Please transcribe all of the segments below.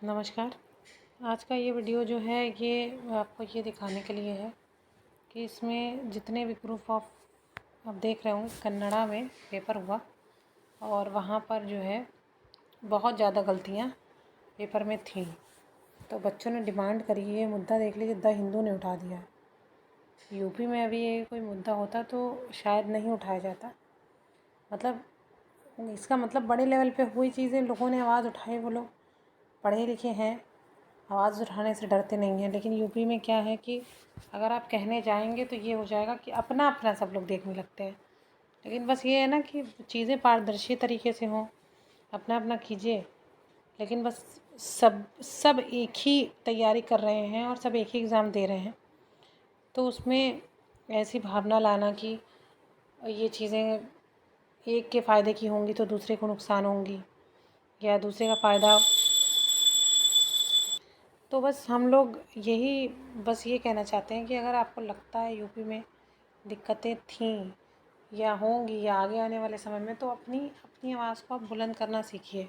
नमस्कार। आज का ये वीडियो जो है ये आपको ये दिखाने के लिए है कि इसमें जितने भी प्रूफ ऑफ आप देख रहे हो कन्नड़ा में पेपर हुआ और वहाँ पर जो है बहुत ज़्यादा गलतियाँ पेपर में थी। तो बच्चों ने डिमांड करी, ये मुद्दा देख लीजिए द हिंदू ने उठा दिया। यूपी में अभी ये कोई मुद्दा होता तो शायद नहीं उठाया जाता। मतलब इसका मतलब बड़े लेवल पे हुई चीज़ें लोगों ने आवाज़ उठाई, वो लोग पढ़े लिखे हैं, आवाज़ उठाने से डरते नहीं हैं। लेकिन यूपी में क्या है कि अगर आप कहने जाएंगे तो ये हो जाएगा कि अपना अपना सब लोग देखने लगते हैं। लेकिन बस ये है ना कि चीज़ें पारदर्शी तरीके से हों, अपना अपना कीजिए। लेकिन बस सब एक ही तैयारी कर रहे हैं और सब एक ही एग्ज़ाम दे रहे हैं, तो उसमें ऐसी भावना लाना कि ये चीज़ें एक के फ़ायदे की होंगी तो दूसरे को नुकसान होंगी या दूसरे का फ़ायदा। तो बस हम लोग यही बस ये कहना चाहते हैं कि अगर आपको लगता है यूपी में दिक्कतें थीं या होंगी या आगे आने वाले समय में, तो अपनी अपनी आवाज़ को आप बुलंद करना सीखिए।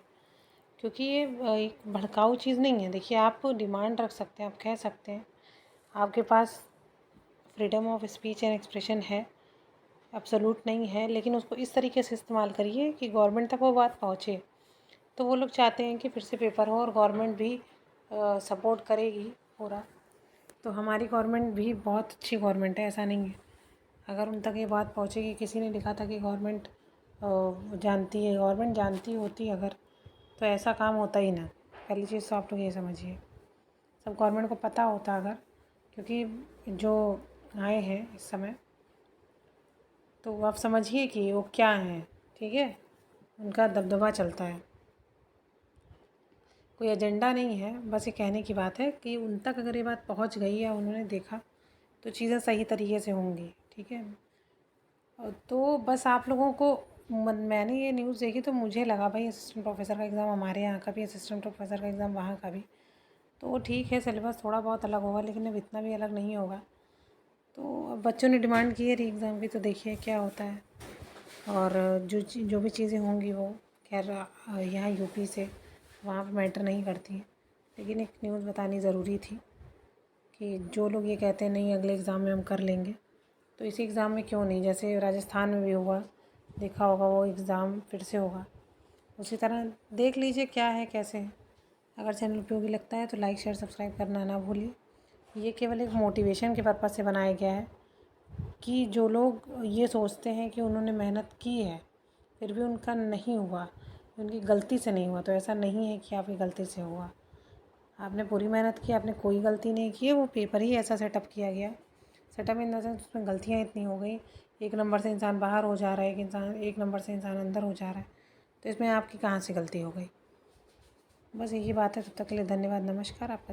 क्योंकि ये एक भड़काऊ चीज़ नहीं है। देखिए, आप डिमांड रख सकते हैं, आप कह सकते हैं, आपके पास freedom of speech and expression है, एब्सोल्यूट नहीं है, लेकिन उसको इस तरीके से इस्तेमाल करिए कि गवर्नमेंट तक वो बात पहुँचे। तो वो लोग चाहते हैं कि फिर से पेपर हो और गवर्नमेंट भी सपोर्ट करेगी पूरा। तो हमारी गवर्नमेंट भी बहुत अच्छी गवर्नमेंट है, ऐसा नहीं है। अगर उन तक ये बात पहुँचेगी, किसी ने लिखा था कि गवर्नमेंट जानती है, गवर्नमेंट जानती होती अगर तो ऐसा काम होता ही ना। पहली चीज़ तो आप लोग ये समझिए, सब गवर्नमेंट को पता होता अगर, क्योंकि जो आए हैं इस समय तो आप समझिए कि वो क्या हैं, ठीक है, उनका दबदबा चलता है, कोई एजेंडा नहीं है। बस ये कहने की बात है कि उन तक अगर ये बात पहुंच गई या उन्होंने देखा तो चीज़ें सही तरीके से होंगी, ठीक है। तो बस आप लोगों को मैंने ये न्यूज़ देखी तो मुझे लगा भाई असिस्टेंट प्रोफेसर का एग्ज़ाम हमारे यहाँ का भी, असिस्टेंट प्रोफेसर का एग्ज़ाम वहाँ का भी, तो वो ठीक है, सिलेबस थोड़ा बहुत अलग होगा लेकिन अब इतना भी अलग नहीं होगा। तो अब बच्चों ने डिमांड की है री एग्ज़ाम की, तो देखिए क्या होता है। और जो भी चीज़ें होंगी वो खैर यहाँ यूपी से वहाँ पे मैटर नहीं करती हैं। लेकिन एक न्यूज़ बतानी ज़रूरी थी कि जो लोग ये कहते हैं नहीं अगले एग्ज़ाम में हम कर लेंगे, तो इसी एग्ज़ाम में क्यों नहीं, जैसे राजस्थान में भी हुआ, देखा होगा, वो एग्ज़ाम फिर से होगा। उसी तरह देख लीजिए क्या है कैसे है। अगर चैनल उपयोगी लगता है तो लाइक शेयर सब्सक्राइब करना ना भूलिए। ये केवल एक मोटिवेशन के पर्पज़ से बनाया गया है कि जो लोग ये सोचते हैं कि उन्होंने मेहनत की है फिर भी उनका नहीं हुआ, उनकी गलती से नहीं हुआ, तो ऐसा नहीं है कि आपकी गलती से हुआ। आपने पूरी मेहनत की, आपने कोई गलती नहीं की है, वो पेपर ही ऐसा सेटअप किया गया। सेटअप इन द सेंस उसमें गलतियाँ इतनी हो गई, एक नंबर से इंसान बाहर हो जा रहा है, एक नंबर से इंसान अंदर हो जा रहा है, तो इसमें आपकी कहाँ से गलती हो गई। बस यही बात है। तब तक के लिए धन्यवाद, नमस्कार। आपका